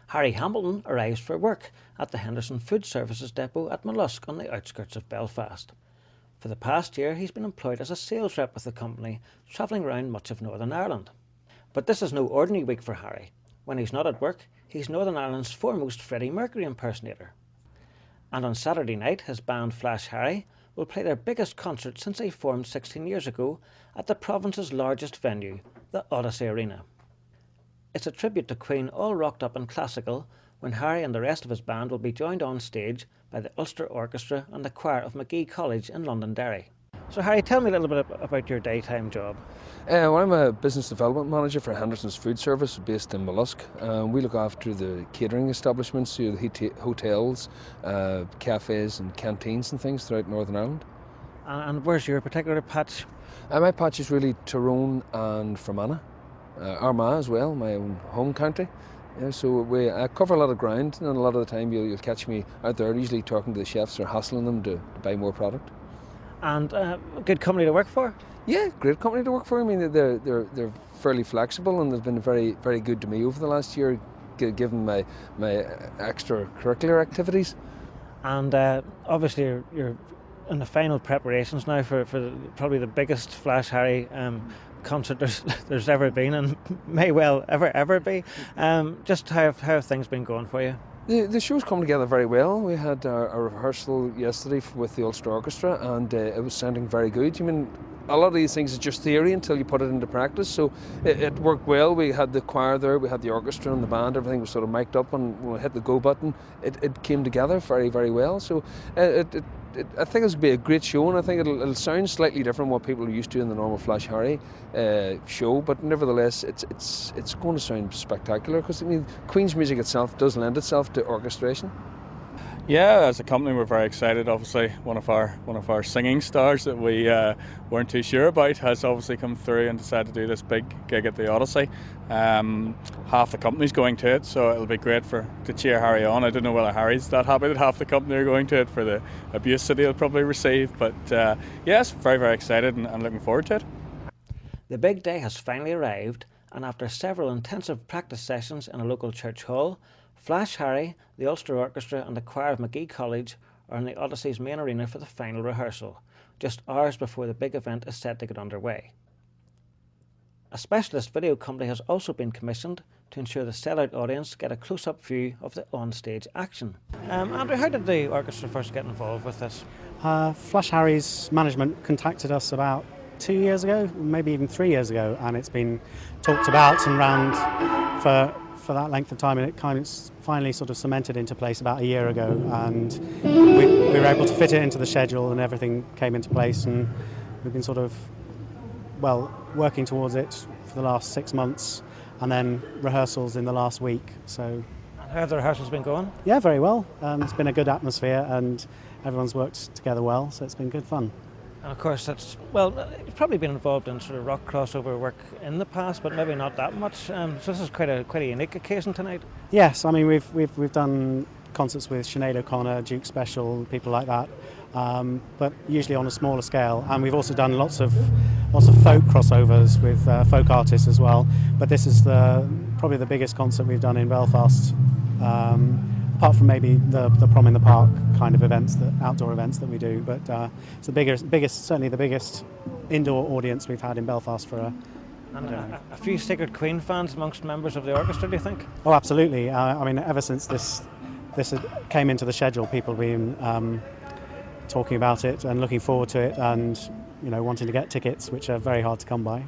Harry Hamilton arrives for work at the Henderson Food Services Depot at Mollusk on the outskirts of Belfast. For the past year he's been employed as a sales rep with the company, travelling around much of Northern Ireland. But this is no ordinary week for Harry. When he's not at work, he's Northern Ireland's foremost Freddie Mercury impersonator. And on Saturday night his band Flash Harry will play their biggest concert since they formed 16 years ago at the province's largest venue, the Odyssey Arena. It's a tribute to Queen all rocked up and classical, when Harry and the rest of his band will be joined on stage by the Ulster Orchestra and the choir of Magee College in Londonderry. So Harry, tell me a little bit about your daytime job. Well, I'm a business development manager for Henderson's Food Service based in Mollusk. We look after the catering establishments, the hotels, cafes and canteens and things throughout Northern Ireland. And where's your particular patch? My patch is really Tyrone and Fermanagh. Armagh as well, my own home county. So I cover a lot of ground, and a lot of the time you'll catch me out there usually talking to the chefs or hassling them to buy more product. And good company to work for? Yeah, great company to work for. I mean, they're fairly flexible, and they've been very, very good to me over the last year, given my extracurricular activities. And obviously you're in the final preparations now for probably the biggest Flash Harry concert there's ever been, and may well ever be. Just how have things been going for you? The show's come together very well. We had a rehearsal yesterday with the Ulster Orchestra, and it was sounding very good. I mean, a lot of these things is just theory until you put it into practice, so it worked well. We had the choir there, we had the orchestra and the band, everything was sort of mic'd up, and when we hit the go button, it came together very, very well. So I think it's going to be a great show, and I think it'll sound slightly different from what people are used to in the normal Flash Harry show, but nevertheless it's going to sound spectacular, because I mean, Queen's music itself does lend itself to orchestration. Yeah, as a company we're very excited. Obviously one of our singing stars that we weren't too sure about has obviously come through and decided to do this big gig at the Odyssey. Half the company's going to it, so it'll be great to cheer Harry on. I don't know whether Harry's that happy that half the company are going to it for the abuse that he'll probably receive, but yes, very, very excited and looking forward to it. The big day has finally arrived, and after several intensive practice sessions in a local church hall, Flash Harry, the Ulster Orchestra and the choir of Magee College are in the Odyssey's main arena for the final rehearsal, just hours before the big event is set to get underway. A specialist video company has also been commissioned to ensure the sellout audience get a close-up view of the on-stage action. Andrew, how did the orchestra first get involved with this? Flash Harry's management contacted us about 2 years ago, maybe even 3 years ago, and it's been talked about and ran for that length of time, and it kind of finally sort of cemented into place about a year ago, and we were able to fit it into the schedule, and everything came into place, and we've been sort of working towards it for the last 6 months, and then rehearsals in the last week. So how have the rehearsals been going? Yeah, very well. It's been a good atmosphere, and everyone's worked together well, so it's been good fun. And of course, you've probably been involved in sort of rock crossover work in the past, but maybe not that much. So this is quite a unique occasion tonight. Yes, I mean we've done concerts with Sinead O'Connor, Duke Special, people like that, but usually on a smaller scale. And we've also done lots of folk crossovers with folk artists as well. But this is probably the biggest concert we've done in Belfast. Apart from maybe the Prom in the Park kind of events, the outdoor events that we do, but it's certainly the biggest indoor audience we've had in Belfast for a few Sacred Queen fans amongst members of the orchestra, do you think? Oh, absolutely. I mean, ever since this came into the schedule, people have been talking about it and looking forward to it, and wanting to get tickets, which are very hard to come by.